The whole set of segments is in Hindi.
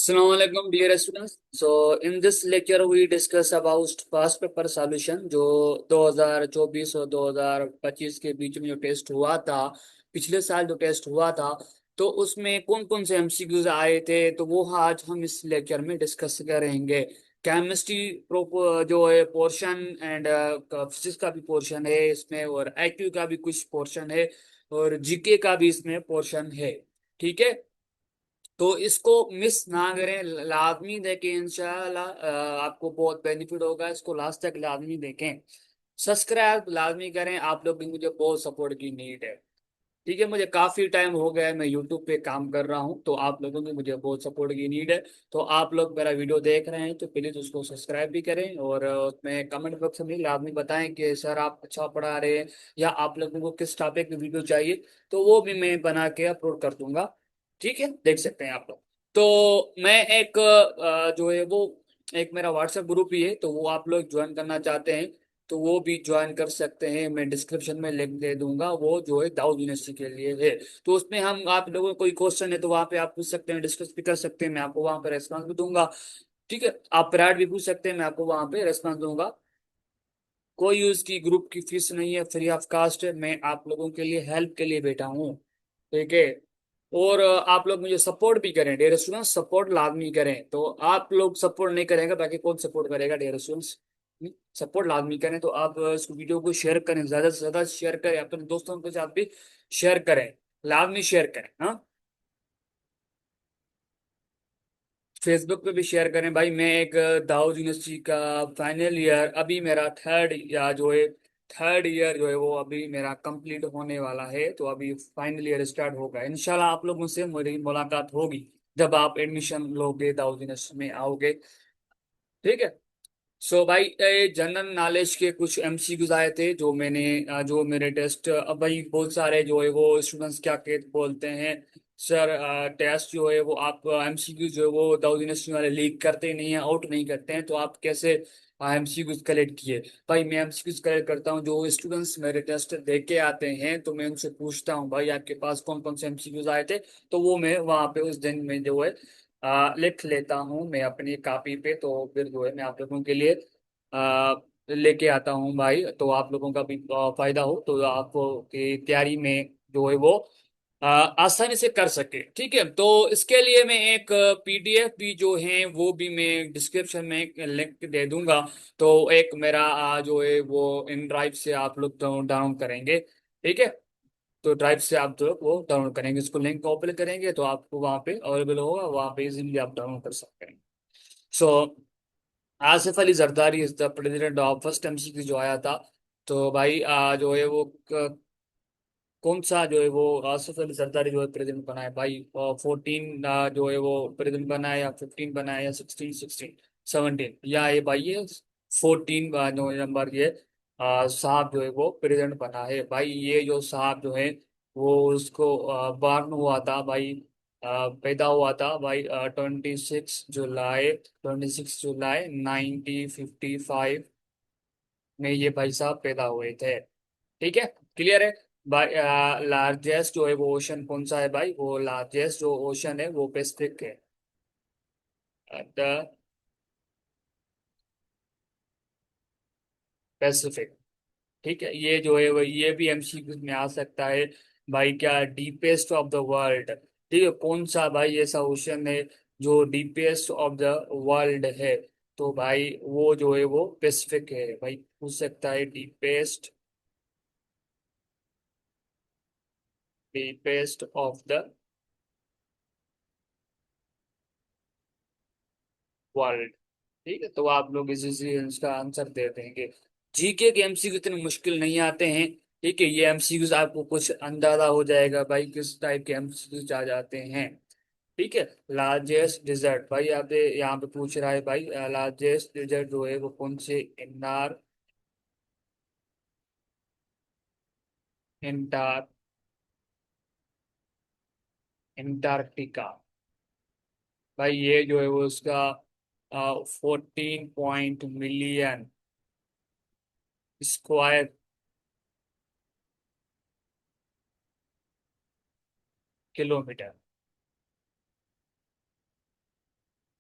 Assalamu alaikum dear students. So in this lecture we discuss about past paper solution जो 2024 और 2025 के बीच में जो टेस्ट हुआ था, पिछले साल जो टेस्ट हुआ था, तो उसमें कौन कौन से एमसीक्यूज आए थे, तो वो आज हम इस लेक्चर में डिस्कस करेंगे। केमिस्ट्री जो है पोर्शन एंड फिजिक्स का भी पोर्शन है इसमें, और आईक्यू का भी कुछ पोर्शन है, और जीके का भी इसमें पोर्शन है। ठीक है, तो इसको मिस ना करें, लाजमी देखें इंशाल्लाह। आपको बहुत बेनिफिट होगा, इसको लास्ट तक लाजमी देखें। सब्सक्राइब लाजमी करें, आप लोग भी मुझे बहुत सपोर्ट की नीड है। ठीक है, मुझे काफी टाइम हो गया है, मैं यूट्यूब पे काम कर रहा हूँ, तो आप लोगों की मुझे बहुत सपोर्ट की नीड है। तो आप लोग मेरा वीडियो देख रहे हैं तो प्लीज उसको सब्सक्राइब भी करें, और उसमें कमेंट बॉक्स में लाजमी बताएं कि सर आप अच्छा पढ़ा रहे हैं, या आप लोगों को किस टॉपिक की वीडियो चाहिए, तो वो भी मैं बना के अपलोड कर दूंगा। ठीक है, देख सकते हैं आप लोग। तो मैं एक जो है वो, एक मेरा व्हाट्सएप ग्रुप ही है, तो वो आप लोग ज्वाइन करना चाहते हैं तो वो भी ज्वाइन कर सकते हैं। मैं डिस्क्रिप्शन में लिंक दे दूंगा, वो जो है दाऊद यूनिवर्सिटी के लिए है। तो उसमें हम, आप लोगों को कोई क्वेश्चन है तो वहाँ पे आप पूछ सकते हैं, डिस्कस भी कर सकते हैं, मैं आपको वहाँ पे रेस्पॉन्स भी दूंगा। ठीक है, आप प्रायड भी पूछ सकते हैं, मैं आपको वहाँ पे रेस्पॉन्स दूंगा। कोई उसकी ग्रुप की फीस नहीं है, फ्री ऑफ कास्ट है, मैं आप लोगों के लिए हेल्प के लिए बैठा हूँ। ठीक है, और आप लोग मुझे सपोर्ट भी करें, डियर स्टूडेंट्स, सपोर्ट लाजमी करें। तो आप लोग सपोर्ट नहीं करेंगे बाकी कौन सपोर्ट करेगा, डियर स्टूडेंट्स। सपोर्ट लाजमी करें, तो आप इस वीडियो को शेयर करें, ज्यादा से ज्यादा शेयर करें, अपने दोस्तों के साथ भी शेयर करें, लाजमी शेयर करें। हाँ, फेसबुक पे भी शेयर करें भाई। मैं एक दाऊद यूनिवर्सिटी का फाइनल ईयर, अभी मेरा थर्ड या जो है थर्ड ईयर जो है वो अभी मेरा कंप्लीट होने वाला है, तो अभी फाइनल ईयर स्टार्ट होगा। इंशाल्लाह आप लोगों से मेरी मुलाकात होगी जब आप एडमिशन लोगे, दाऊद यूनिवर्सिटी में आओगे। ठीक है, सो भाई जनरल नॉलेज के कुछ एमसीक्यूज आए थे जो मैंने जो मेरे टेस्ट, अब भाई बहुत सारे जो है वो स्टूडेंट्स क्या कहते बोलते हैं, सर टेस्ट जो है वो आप एमसीक्यूज जो है वो दाऊद यूनिवर्सिटी वाले लीक करते नहीं है, आउट नहीं करते हैं, तो आप कैसे एमसीक्यूज कलेक्ट किए। भाई मैं एमसीक्यूज कलेक्ट करता हूँ, जो स्टूडेंट्स मेरे टेस्ट दे के आते हैं तो मैं उनसे पूछता हूँ भाई आपके पास कौन कौन से एमसीक्यूज आए थे, तो वो मैं वहाँ पे उस दिन में जो है लिख लेता हूँ मैं अपनी कॉपी पे। तो फिर जो है मैं आप लोगों के लिए आ, लेके आता हूँ भाई, तो आप लोगों का भी फायदा हो, तो आपको की तैयारी में जो है वो आसानी से कर सके। ठीक है, तो इसके लिए मैं एक पीडीएफ भी जो है वो भी मैं डिस्क्रिप्शन में लिंक दे दूंगा। तो एक मेरा जो है वो इन ड्राइव से आप लोग डाउनलोड करेंगे। ठीक है, तो ड्राइव से आप जो है वो डाउनलोड करेंगे, इसको लिंक ओपन करेंगे तो आपको वहाँ पे अवेलेबल होगा, वहाँ पे इजीली आप डाउनलोड कर सकते हैं। So Asif Ali Zardari is the president of first MCQ जो आया था। तो भाई जो है वो कौन सा जो है वो आसिफ अली जरदारी जो है प्रेसिडेंट बना है भाई, 14 जो है वो प्रेसिडेंट बना है, या 15 बना है, या 16, 17, या ये भाई ये 14 नवंबर ये साहब जो है वो प्रेसिडेंट बना है भाई। ये जो साहब जो है वो उसको बॉर्न हुआ था भाई, पैदा हुआ था भाई 26 जुलाई 1955 में ये भाई साहब पैदा हुए थे। ठीक है, क्लियर है भाई। लार्जेस्ट जो है वो ओशन कौन सा है भाई, वो लार्जेस्ट जो ओशन है वो पैसिफिक है, द पैसिफिक। ठीक है, ये जो है वो ये भी एमसीक्यू में आ सकता है भाई। क्या डीपेस्ट ऑफ द वर्ल्ड, ठीक है, कौन सा भाई ऐसा ओशन है जो डीपेस्ट ऑफ द वर्ल्ड है, तो भाई वो जो है वो पैसिफिक है भाई। पूछ सकता है डीपेस्ट ऑफ द वर्ल्ड। ठीक है, तो आप लोग इसी से इसका आंसर दे देंगे। जीके के एमसीक्यू इतने मुश्किल नहीं आते हैं। ठीक है, ये एमसीक्यूज आपको कुछ अंदाजा हो जाएगा भाई किस टाइप के एमसीक्यूज आ जाते हैं। ठीक है, लार्जेस्ट डिजर्ट भाई आप यहाँ पे पूछ रहा है भाई, लार्जेस्ट डिजर्ट जो है वो कौन से, इंटार इंटार्क्टिका। भाई ये जो है वो उसका 14 मिलियन स्क्वायर किलोमीटर।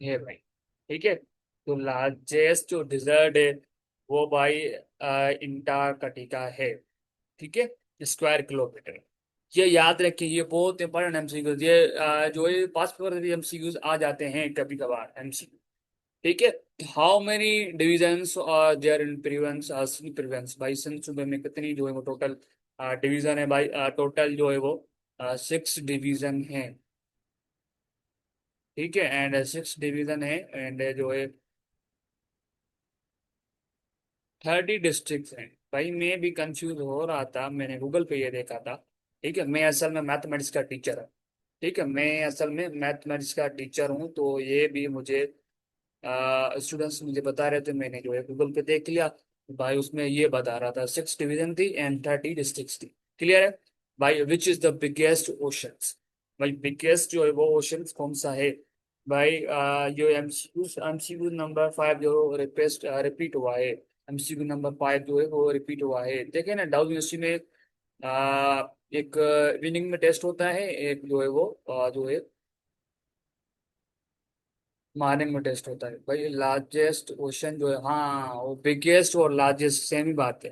है भाई। ठीक है, तो लार्जेस्ट जो डिजर्ट है वो भाई इंटार्कटिका है। ठीक है, स्क्वायर किलोमीटर। ये याद रखिए, ये बहुत इंपॉर्टेंट एमसीक्यूज, ये जो ये पास पेपर एमसीक्यूज आ जाते हैं कभी कभार एमसीक्यू। ठीक है, how many divisions there in province province भाई, सन सूबे में कितनी जो है वो टोटल डिवीजन है भाई, टोटल जो है वो 6 डिवीजन है। ठीक है, एंड 6 डिवीजन है, एंड जो है 30 डिस्ट्रिक्ट हैं। भाई मैं भी कंफ्यूज हो रहा था, मैंने गूगल पे ये देखा था। ठीक है, मैं असल में मैथमेटिक्स का टीचर हूँ। ठीक है, मैं असल में मैथमेटिक्स का टीचर हूँ, तो ये भी मुझे स्टूडेंट्स मुझे बता रहे थे, मैंने जो है गूगल पे देख लिया। भाई उसमें ये बता रहा था 6 डिवीजन थी एंड 30 डिस्ट्रिक्ट थी। क्लियर है भाई। Which is the biggest oceans, भाई बिगेस्ट जो है वो ओशंस कौन सा है। भाई जो एमसीक्यू नंबर 5 जो रिपीट हुआ है, एमसीक्यू नंबर 5 जो है वो रिपीट हुआ है। देखे ना, डाउ यूनिवर्सिटी में एक इवनिंग में टेस्ट होता है, एक जो है वो जो है मॉर्निंग में टेस्ट होता है। भाई लार्जेस्ट ओशन जो है, हाँ वो बिगेस्ट और लार्जेस्ट सेम ही बात है।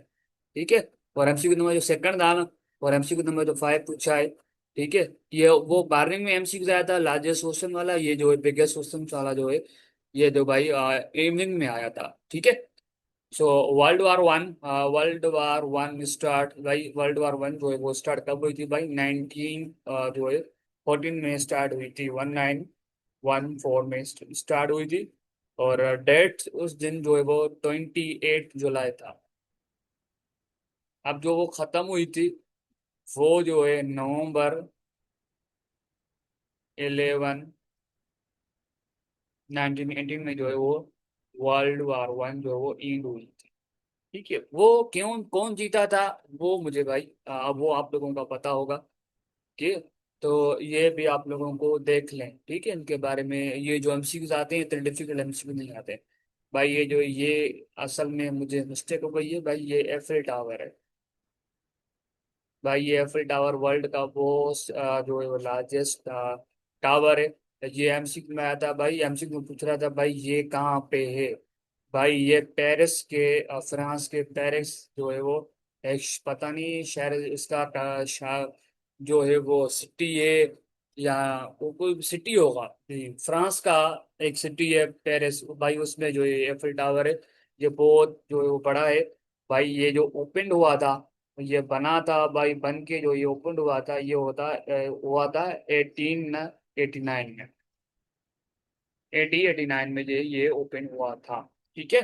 ठीक है, और एमसीक्यू नंबर जो सेकंड था ना, और एमसीक्यू नंबर जो 5 पूछा है। ठीक है, ये वो मॉर्निंग में एमसीक्यू आया था लार्जेस्ट ओशन वाला, ये जो है बिगेस्ट ओशन वाला जो है ये जो भाई इवनिंग में आया था। ठीक है, so world war one start भाई, वर्ल्ड वार 1 जो है वो स्टार्ट कब हुई थी भाई, 19 जो है 14 में स्टार्ट हुई थी, 1914 में स्टार्ट हुई थी। और डेट उस दिन जो है वो 28 जुलाई था। अब जो वो खत्म हुई थी वो जो है November 11 1918 में जो है वो वर्ल्ड वार 1 जो है वो एंड हुई थी। ठीक है, वो क्यों कौन जीता था वो मुझे भाई वो आप लोगों का पता होगा। ठीक है, तो ये भी आप लोगों को देख लें। ठीक है, इनके बारे में ये जो एमसीक्यूज आते हैं इतने डिफिकल्ट एमसीक्यू नहीं आते भाई। ये जो ये असल में मुझे मिस्टेक हो गई है भाई, ये एफएल टावर है। भाई ये एफएल टावर वर्ल्ड का वो जो है वो लार्जेस्ट टावर है। ये एमसीक्यू में आया था भाई, एमसीक्यू में पूछ रहा था भाई ये कहाँ पे है। भाई ये पेरिस के फ्रांस के पेरिस जो है वो एक पता नहीं शहर इसका जो है वो सिटी है, या वो कोई सिटी होगा फ्रांस का। एक सिटी है पेरिस भाई, उसमें जो है एफिल टावर है। ये बहुत जो है वो बड़ा है। भाई ये जो ओपन हुआ था, ये बना था भाई, बन के जो ये ओपन हुआ था ये हुआ था 1889 में। 1889 में ये ओपन हुआ था। ठीक है,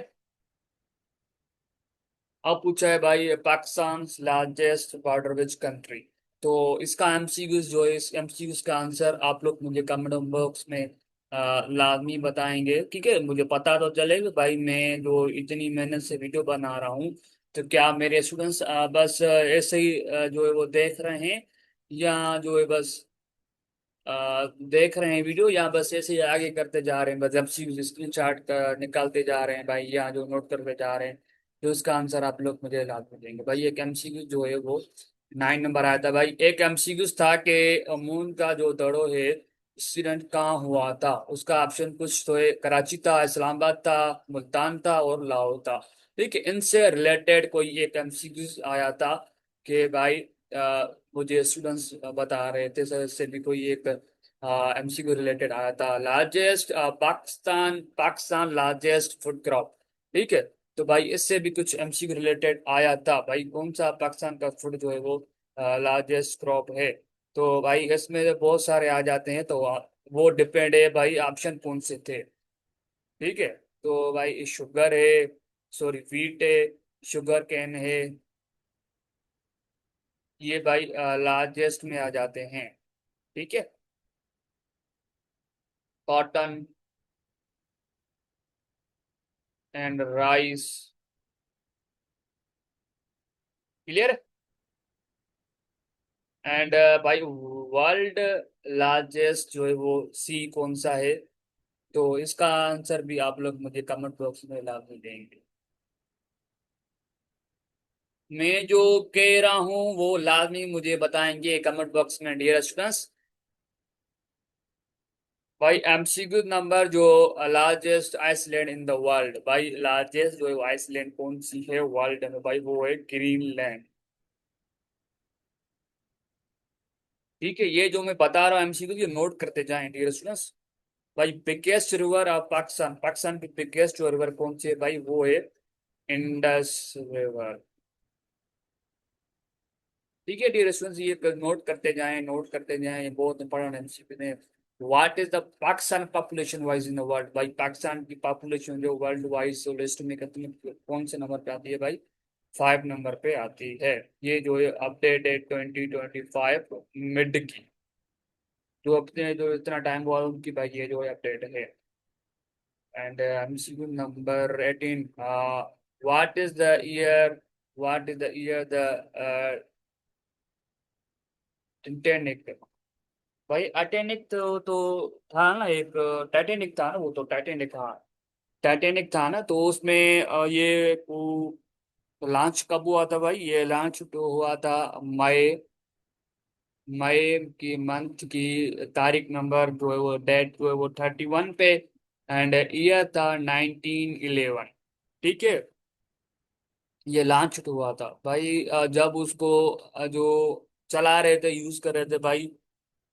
अब पूछा है भाई Pakistan largest border which country. तो इसका एमसीक्यूज जो है, इस एमसीक्यूज का आंसर आप लोग मुझे कमेंट बॉक्स में लाजमी बताएंगे। ठीक है, मुझे पता तो चले कि भाई मैं जो इतनी मेहनत से वीडियो बना रहा हूँ, तो क्या मेरे स्टूडेंट्स बस ऐसे ही जो है वो देख रहे हैं, या जो है बस देख रहे हैं वीडियो, या बस ऐसे ही आगे करते जा रहे हैं, बस एमसीक्यू स्क्रीन शॉट निकालते जा रहे हैं भाई, या जो नोट करते जा रहे हैं। तो उसका आंसर आप लोग मुझे लाजमी देंगे भाई। एक एमसीक्यू जो है वो 9 नंबर आया था भाई। एक एमसीक्यू था कि मून का जो दड़ो है एक्सीडेंट कहाँ हुआ था, उसका ऑप्शन कुछ तो है, कराची था, इस्लामाबाद था, मुल्तान था और लाहौर था। ठीक है, इनसे रिलेटेड कोई एक एमसीक्यू आया था कि भाई मुझे स्टूडेंट्स बता रहे थे सर, इससे भी कोई एक एमसीक्यू रिलेटेड आया था। Largest Pakistan largest food crop. ठीक है, तो भाई इससे भी कुछ एमसीक्यू रिलेटेड आया था भाई, कौन सा पाकिस्तान का फूड जो है वो लार्जेस्ट क्रॉप है। तो भाई इसमें तो बहुत सारे आ जाते हैं, तो वो डिपेंड है भाई ऑप्शन कौन से थे। ठीक है, तो भाई शुगर है, सॉरी वीट है, शुगर कैन है, ये भाई लार्जेस्ट में आ जाते हैं। ठीक है, cotton and rice. Clear. And भाई वर्ल्ड लार्जेस्ट जो है वो सी कौन सा है, तो इसका आंसर भी आप लोग मुझे कमेंट बॉक्स में लाजमी देंगे। मैं जो कह रहा हूँ वो लाजमी मुझे बताएंगे कमेंट बॉक्स में डियर स्टूडेंट्स। भाई एमसीक्यू नंबर जो largest island in the world, भाई लार्जेस्ट जो है आइसलैंड कौन सी है वर्ल्ड में, भाई वो है ग्रीनलैंड। ठीक है, ये जो मैं बता रहा हूँ एमसीक्यू, ये नोट करते जाएं डियर स्टूडेंट्स। भाई biggest river of Pakistan, Pakistan की बिगेस्ट रिवर कौन सी है भाई, वो है इंडस रिवर। ठीक है डियर स्टूडेंट्स, ये नोट करते जाएं, नोट करते जाएं, ये बहुत इंपॉर्टेंट एमसीक्यू में। What is the Pakistan population wise in the world, भाई पाकिस्तान की पॉपुलेशन जो वर्ल्ड वाइज लिस्ट में कितनी, कौन से नंबर पे आती है भाई, 5 नंबर पे आती है। ये जो है अपडेट है 2025 मिड की, जो अपने जो इतना टाइम हुआ उनकी भाई, ये जो है अपडेट है। And MCQ number 18, what is the year, what is the year the Titanic, भाई अटेनिक तो था ना एक, टाइटेनिक था ना, वो तो टाइटेनिक था। टाइटेनिक था ना, तो उसमें ये लॉन्च कब हुआ था भाई, ये लॉन्च तो हुआ था मई, मई की मंथ की तारीख नंबर जो है वो डेट जो है वो 31 पे, एंड ईयर था 1911। ठीक है, ये लॉन्च हुआ था भाई, जब उसको जो चला रहे थे, यूज कर रहे थे भाई,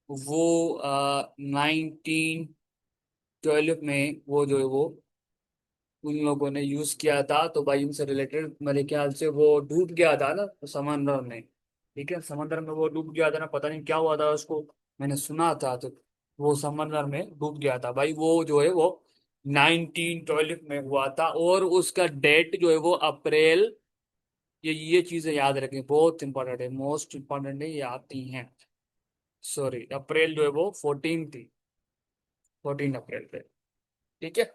वो 1912 में वो जो है वो उन लोगों ने यूज किया था। तो भाई उनसे रिलेटेड मेरे ख्याल से वो डूब गया था ना समंदर में। ठीक है, समंदर में वो डूब गया था ना, पता नहीं क्या हुआ था उसको, मैंने सुना था। तो वो समंदर में डूब गया था भाई, वो जो है वो 1912 में हुआ था, और उसका डेट जो है वो अप्रैल, ये चीजें याद रखें, बहुत इंपॉर्टेंट है, मोस्ट इंपॉर्टेंट है, ये आती हैं। सॉरी, अप्रैल जो है वो 14 थी, 14 अप्रैल पे। ठीक है,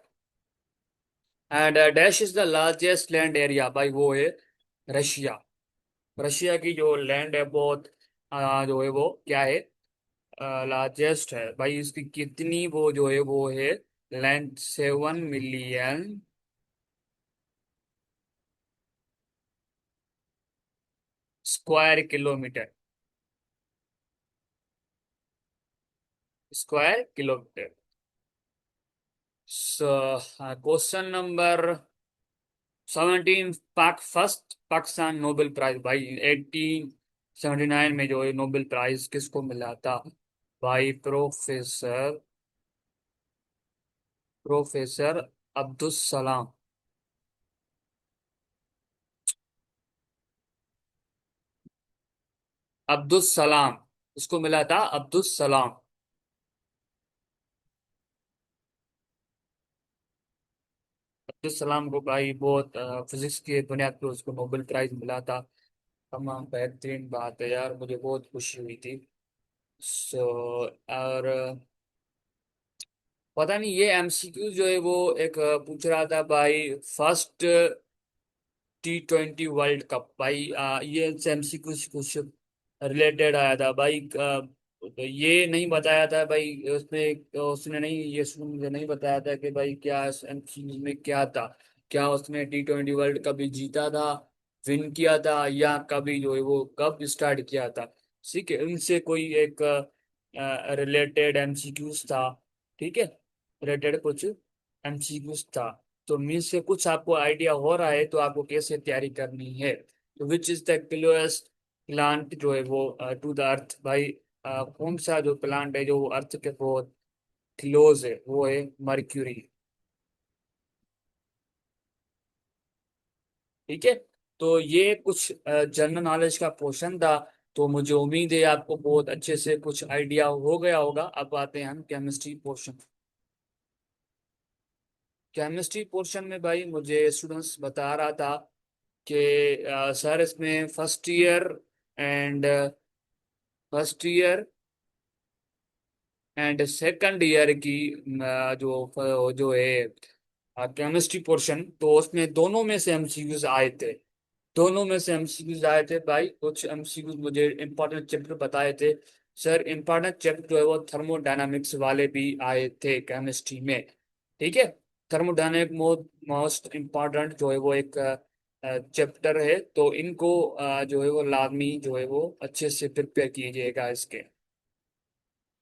and dash is the largest land area, भाई वो है रशिया। रशिया की जो लैंड है बहुत, जो है वो क्या है, लार्जेस्ट है भाई, इसकी कितनी वो जो है वो है land, 7 million square kilometre, square kilometre. So question number 17, first Pakistan Nobel prize, भाई 1879 में जो है नोबेल प्राइज किसको मिला था, भाई प्रोफेसर, प्रोफेसर अब्दुल सलाम, अब्दुल सलाम, उसको मिला था अब्दुल सलाम। अब्दुल सलाम को भाई बहुत फिजिक्स के बुनियाद पर उसको नोबेल प्राइज मिला था। तमाम बेहतरीन बात है यार, मुझे बहुत खुशी हुई थी। सो और पता नहीं ये एमसीक्यू जो है वो एक पूछ रहा था भाई, फर्स्ट T20 वर्ल्ड कप, भाई ये एमसीक्यू से कुछ रिलेटेड आया था भाई, तो ये नहीं बताया था भाई उसमें, उसने नहीं, ये मुझे नहीं बताया था कि भाई क्या एमसीक्यू में क्या था, क्या उसने T20 वर्ल्ड कप भी जीता था, विन किया था, या कभी जो है वो कब स्टार्ट किया था। ठीक है, उनसे कोई एक रिलेटेड एमसीक्यूज था। ठीक है, रिलेटेड कुछ एमसीक्यूज था। तो मीन से कुछ आपको आइडिया हो रहा है, तो आपको कैसे तैयारी करनी है। तो विच इज द क्लोएस्ट प्लांट जो है वो टू द अर्थ, भाई कौन सा जो प्लांट है जो अर्थ के बहुत क्लोज है, वो है मर्क्यूरी। ठीक है, तो ये कुछ जनरल नॉलेज का पोर्शन था। तो मुझे उम्मीद है आपको बहुत अच्छे से कुछ आइडिया हो गया होगा। अब आते हैं हम केमिस्ट्री पोर्शन। केमिस्ट्री पोर्शन में भाई मुझे स्टूडेंट्स बता रहा था कि सर इसमें and first year and second year की जो है केमिस्ट्री पोर्शन, तो उसमें दोनों में से एमसीक्यूज आए थे, दोनों में से एमसीक्यूज आए थे भाई। कुछ एमसीक्यूज मुझे इंपॉर्टेंट चैप्टर बताए थे सर, इंपॉर्टेंट चैप्टर जो है वो थर्मोडायनामिक्स वाले भी आए थे केमिस्ट्री में। ठीक है, थर्मोडायनामिक मोस्ट इम्पॉर्टेंट जो है वो एक चैप्टर है, तो इनको जो है वो लाजमी जो है वो अच्छे से प्रिपेयर कीजिएगा इसके।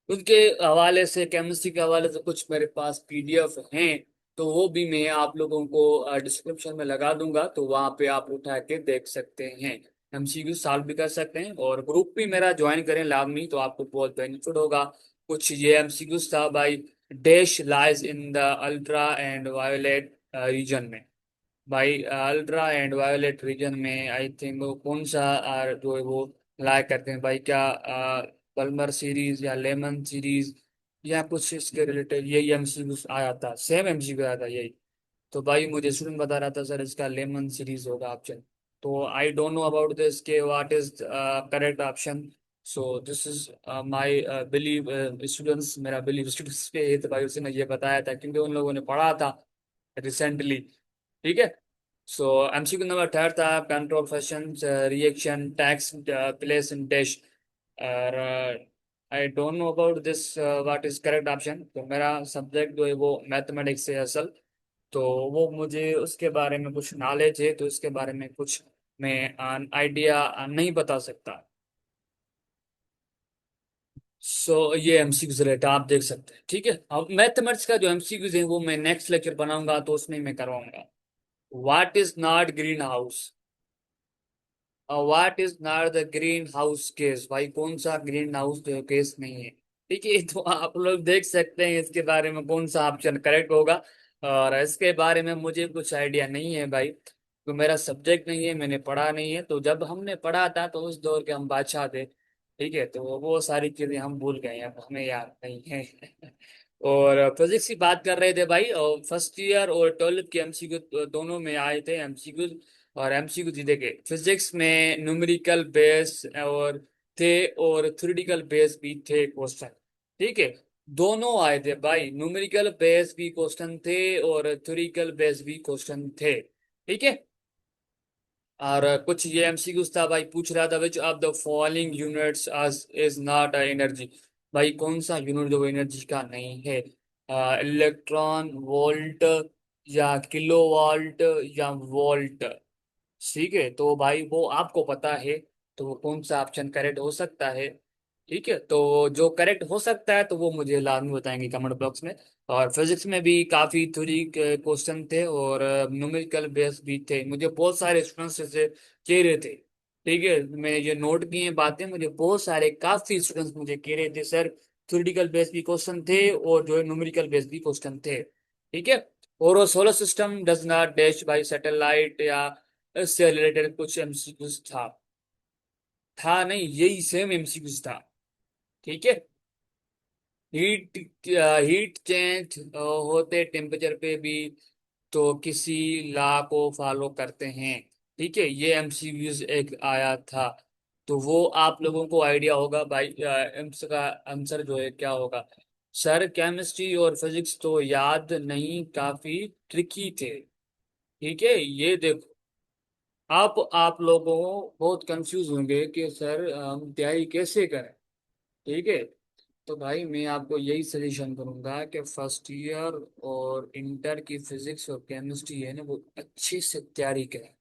उनके हवाले से, केमिस्ट्री के हवाले से कुछ मेरे पास पीडीएफ हैं, तो वो भी मैं आप लोगों को डिस्क्रिप्शन में लगा दूंगा, तो वहां पे आप उठा के देख सकते हैं। एमसीक्यू सॉल्व भी कर सकते हैं, और ग्रुप भी मेरा ज्वाइन करें लाभमी, तो आपको बहुत बेनिफिट होगा। कुछ ये एमसीक्यू था भाई, dash lies in the ultra and violet region में। भाई अल्ट्रा एंड वायोलेट रीजन में आई थिंक वो कौन सा जो है वो लाइक करते हैं भाई, क्या पल्मर सीरीज या लेमन सीरीज या कुछ इसके रिलेटेड, यही एमसीक्यू आया था, सेम एमसीक्यू आया था यही। तो भाई मुझे स्टूडेंट बता रहा था सर इसका लेमन सीरीज होगा ऑप्शन। तो I don't know about this के what is correct option. So this is my believe, students, मेरा बिलीव स्टूडेंट्स पे है, तो भाई उसने ये बताया था क्योंकि उन लोगों ने पढ़ा था रिसेंटली। ठीक है। सो एमसीक्यू नंबर थर्ड था, control function reaction takes place in dash. और I don't know about this what is correct option. तो मेरा सब्जेक्ट जो है वो मैथमेटिक्स है असल, तो वो मुझे उसके बारे में कुछ नॉलेज है, तो इसके बारे में कुछ मैं आइडिया नहीं बता सकता। सो ये एमसीक्यूज रेट आप देख सकते हैं। ठीक है, अब मैथमेटिक्स का जो एमसीक्यूज है वो मैं नेक्स्ट लेक्चर बनाऊंगा, तो उसमें मैं करवाऊंगा। What is not green house, what is not the green house case, भाई कौन सा ग्रीन हाउस जो केस नहीं है। ठीक है, तो आप लोग देख सकते हैं इसके बारे में कौन सा ऑप्शन करेक्ट होगा। और इसके बारे में मुझे कुछ आइडिया नहीं है भाई, तो मेरा सब्जेक्ट नहीं है, मैंने पढ़ा नहीं है। तो जब हमने पढ़ा था तो उस दौर के हम बादशाह थे। ठीक है, तो वो सारी चीजें हम भूल गए हैं, अब हमें याद नहीं है। और फिजिक्स की बात कर रहे थे भाई, और फर्स्ट ईयर और ट्वेल्थ के एमसीक्यू दोनों में आए थे एमसीक्यू। और एमसीक्यू जी देखे, फिजिक्स में न्यूमेरिकल बेस और थे, और थ्योरेटिकल बेस भी थे क्वेश्चन। ठीक है, दोनों आए थे भाई, न्यूमेरिकल बेस भी क्वेश्चन थे और थ्योरेटिकल बेस भी क्वेश्चन थे। ठीक है। और कुछ ये एमसीक्यूज था भाई, पूछ रहा था which of the following units as is not a energy. भाई कौन सा यूनिट जो एनर्जी का नहीं है, इलेक्ट्रॉन वोल्ट या किलो वोल्ट या वोल्ट। ठीक है, तो भाई वो आपको पता है, तो वो कौन सा ऑप्शन करेक्ट हो सकता है। ठीक है, तो जो करेक्ट हो सकता है तो वो मुझे लाजमी बताएंगे कमेंट बॉक्स में। और फिजिक्स में भी काफी थ्योरी क्वेश्चन थे और न्यूमेरिकल बेस भी थे, मुझे बहुत सारे स्टूडेंट्स से कह रहे थे। ठीक है, मैं ये नोट की हैं बातें, मुझे बहुत सारे काफी स्टूडेंट्स मुझे कह रहे थे सर थ्योरेटिकल बेस भी क्वेश्चन थे और जो है न्यूमेरिकल बेस भी क्वेश्चन थे। ठीक है, और solar system does not dash by satellite या इससे रिलेटेड कुछ एमसीक्यूज था नहीं, यही सेम एमसीक्यूज था। ठीक है, हीट हीट चेंज होते टेम्परेचर पे भी, तो किसी लॉ को फॉलो करते हैं। ठीक है, ये एमसीक्यूज एक आया था, तो वो आप लोगों को आइडिया होगा भाई इसका आंसर जो है क्या होगा। सर केमिस्ट्री और फिजिक्स तो याद नहीं, काफी ट्रिकी थे। ठीक है, ये देखो, आप लोगों बहुत कंफ्यूज होंगे कि सर हम तैयारी कैसे करें। ठीक है, तो भाई मैं आपको यही सजेशन करूंगा कि फर्स्ट ईयर और इंटर की फिजिक्स और केमिस्ट्री है ना, वो अच्छे से तैयारी करें,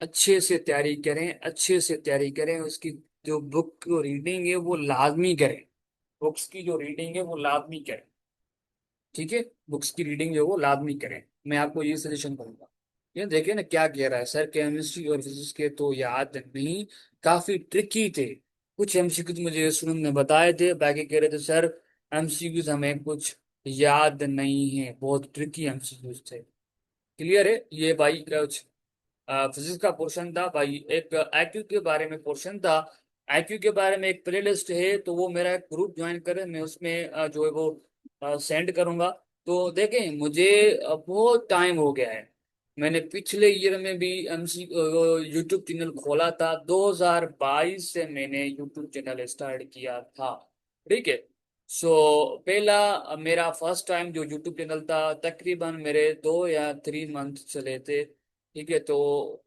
अच्छे से तैयारी करें, अच्छे से तैयारी करें। उसकी जो बुक की रीडिंग है वो लाजमी करें, बुक्स की जो रीडिंग है वो लाजमी करें। ठीक है, बुक्स की रीडिंग जो है वो लाजमी करें, मैं आपको ये सजेशन करूंगा। ये देखिए ना क्या कह रहा है सर, केमिस्ट्री और फिजिक्स के तो याद नहीं, काफी ट्रिकी थे। कुछ एमसीक्यूज मुझे स्टूडेंट ने बताए थे, बाकी कह रहे थे सर एमसीक्यूज हमें कुछ याद नहीं है, बहुत ट्रिकी एमसीक्यूज थे। क्लियर है ये भाई, कुछ फिजिक्स का पोर्शन था भाई, एक आईक्यू के बारे में पोर्शन था। आईक्यू के बारे में एक प्ले लिस्ट है, तो वो मेरा एक ग्रुप ज्वाइन करें, मैं उसमें जो है वो सेंड करूंगा। तो देखें मुझे बहुत टाइम हो गया है, मैंने पिछले ईयर में भी एमसी यूट्यूब चैनल खोला था, 2022 से मैंने यूट्यूब चैनल स्टार्ट किया था। ठीक है, सो पहला मेरा फर्स्ट टाइम जो यूट्यूब चैनल था, तकरीबन मेरे 2 या 3 मंथ चले थे। ठीक है, तो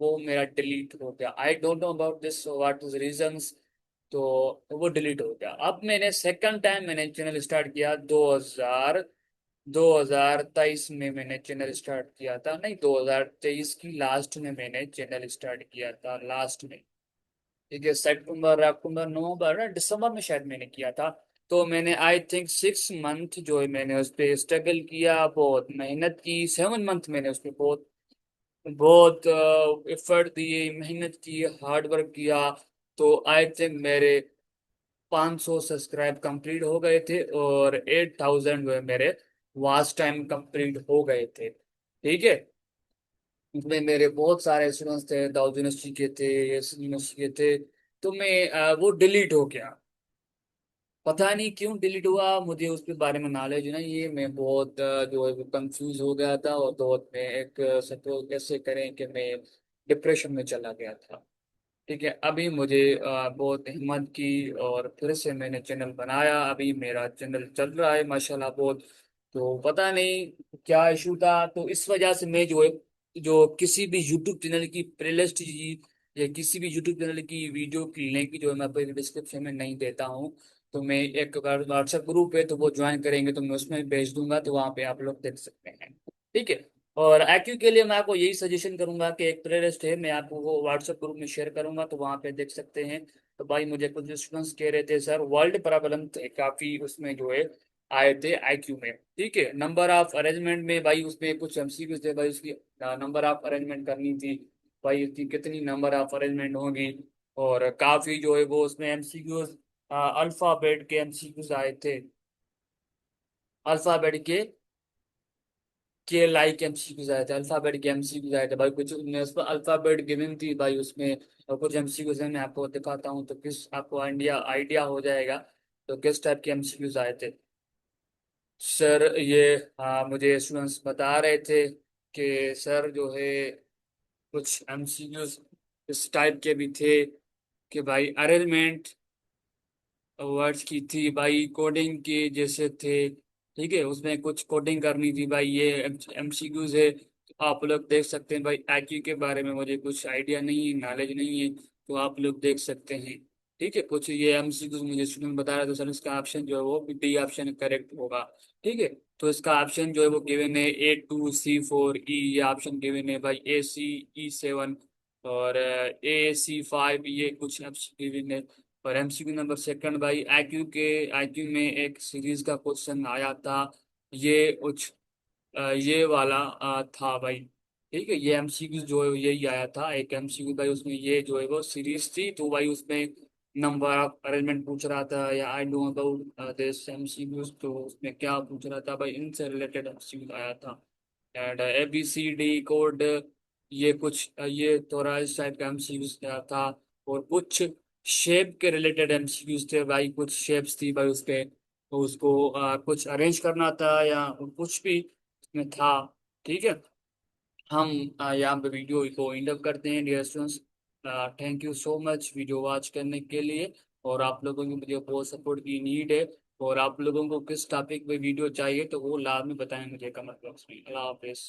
वो मेरा डिलीट हो गया, आई don't know about this what is reasons. तो वो डिलीट हो गया। अब मैंने सेकंड टाइम मैंने चैनल स्टार्ट किया 2023 में मैंने चैनल स्टार्ट किया था, नहीं 2023 की लास्ट में मैंने चैनल स्टार्ट किया था, लास्ट में। ठीक है, सितंबर, अक्टूबर, नवंबर ना, दिसंबर में शायद मैंने किया था। तो मैंने आई थिंक 6 मंथ जो है मैंने उस पर स्ट्रगल किया, बहुत मेहनत की। 7 मंथ मैंने उस पर बहुत बहुत एफर्ट दिए, मेहनत की, हार्ड वर्क किया। तो आई थिंक मेरे 500 सब्सक्राइब कंप्लीट हो गए थे, और 8000 जो है मेरे वॉच टाइम कंप्लीट हो गए थे। ठीक है, उसमें मेरे बहुत सारे स्टूडेंट्स थे, दाऊद यूनिवर्सिटी के थे, एस यूनिवर्सिटी के थे। तो मैं वो डिलीट हो गया। पता नहीं क्यों डिलीट हुआ, मुझे उसके बारे में नॉलेज नहीं है। मैं बहुत जो है कंफ्यूज हो गया था, और बहुत मैं एक सपोज कैसे करें कि मैं डिप्रेशन में चला गया था। ठीक है, अभी मुझे बहुत हिम्मत की, और फिर से मैंने चैनल बनाया। अभी मेरा चैनल चल रहा है माशाल्लाह बहुत। तो पता नहीं क्या इशू था, तो इस वजह से मैं जो है, जो किसी भी यूट्यूब चैनल की प्लेलिस्ट या किसी भी यूट्यूब चैनल की वीडियो की लिंक जो है मैं आपको डिस्क्रिप्शन में नहीं देता हूँ। तो मैं एक व्हाट्सएप ग्रुप है, तो वो ज्वाइन करेंगे तो मैं उसमें भेज दूंगा, तो वहाँ पे आप लोग देख सकते हैं। ठीक है। और IQ के लिए मैं आपको यही सजेशन करूंगा कि एक प्लेलिस्ट है, मैं आपको वो व्हाट्सएप ग्रुप में शेयर करूंगा, तो वहाँ पे देख सकते हैं। तो भाई मुझे कुछ स्टूडेंट्स कह रहे थे सर वर्ल्ड प्रॉब्लम थे काफी उसमें जो है आए थे IQ में। ठीक है, नंबर ऑफ अरेंजमेंट में भाई उसमें कुछ MCQ थे भाई, उसकी नंबर ऑफ अरेंजमेंट करनी थी। भाई उसकी कितनी नंबर ऑफ अरेंजमेंट होगी, और काफी जो है वो उसमें MCQ, अल्फाबेट के MCQs आए थे। अल्फाबेट के लाइक MCQs आए थे, अल्फाबेट के MCQs आए थे भाई। कुछ उनमें उस पर अल्फाबेट गिवन थी भाई उसमें, और कुछ MCQs हैं, मैं आपको दिखाता हूँ तो किस आपको आइडिया आइडिया हो जाएगा। तो किस टाइप के MCQs आए थे सर, ये मुझे स्टूडेंट्स बता रहे थे कि सर जो है कुछ MCQs इस टाइप के भी थे कि भाई अरेंजमेंट वर्ड्स की थी भाई, कोडिंग के जैसे थे। ठीक है, उसमें कुछ कोडिंग करनी थी भाई, ये MCQs है। तो आप लोग देख सकते हैं भाई, IQ के बारे में मुझे कुछ आइडिया नहीं है, नॉलेज नहीं है, तो आप लोग देख सकते हैं। ठीक है, कुछ ये MCQs मुझे स्टूडेंट बता रहे थे सर, इसका ऑप्शन जो है वो D ऑप्शन करेक्ट होगा। ठीक है, तो इसका ऑप्शन जो है वो गिवन है A2C4E, ये ऑप्शन गिवन है भाई, ACE7 और AAC5, ये कुछ ऑप्शन गिवन है। और MCQ नंबर सेकंड भाई, IQ में एक सीरीज का क्वेश्चन आया था, ये कुछ ये वाला था भाई। ठीक है, ये MCQ जो है यही आया था, एक MCQ भाई, उसमें ये जो है वो सीरीज थी, तो भाई उसमें नंबर ऑफ अरेंजमेंट पूछ रहा था, या I know about this MCQ, तो उसमें क्या पूछ रहा था भाई, इनसे रिलेटेड MCQ आया था। एंड ABCD कोड, ये कुछ ये थोड़ा इस टाइप का MCQ था। और कुछ शेप के रिलेटेड MCQs थे भाई, कुछ शेप्स थी भाई उस पे, तो उसको कुछ अरेंज करना था, या कुछ भी उसमें था। ठीक है, हम यहाँ पे वीडियो को इंड अप करते हैं dear students. Thank you so much video watch करने के लिए। और आप लोगों की मुझे बहुत सपोर्ट की नीड है, और आप लोगों को किस टॉपिक पे वीडियो चाहिए तो वो लाभ में बताएं मुझे कमेंट बॉक्स में। अल्लाह हाफिज़।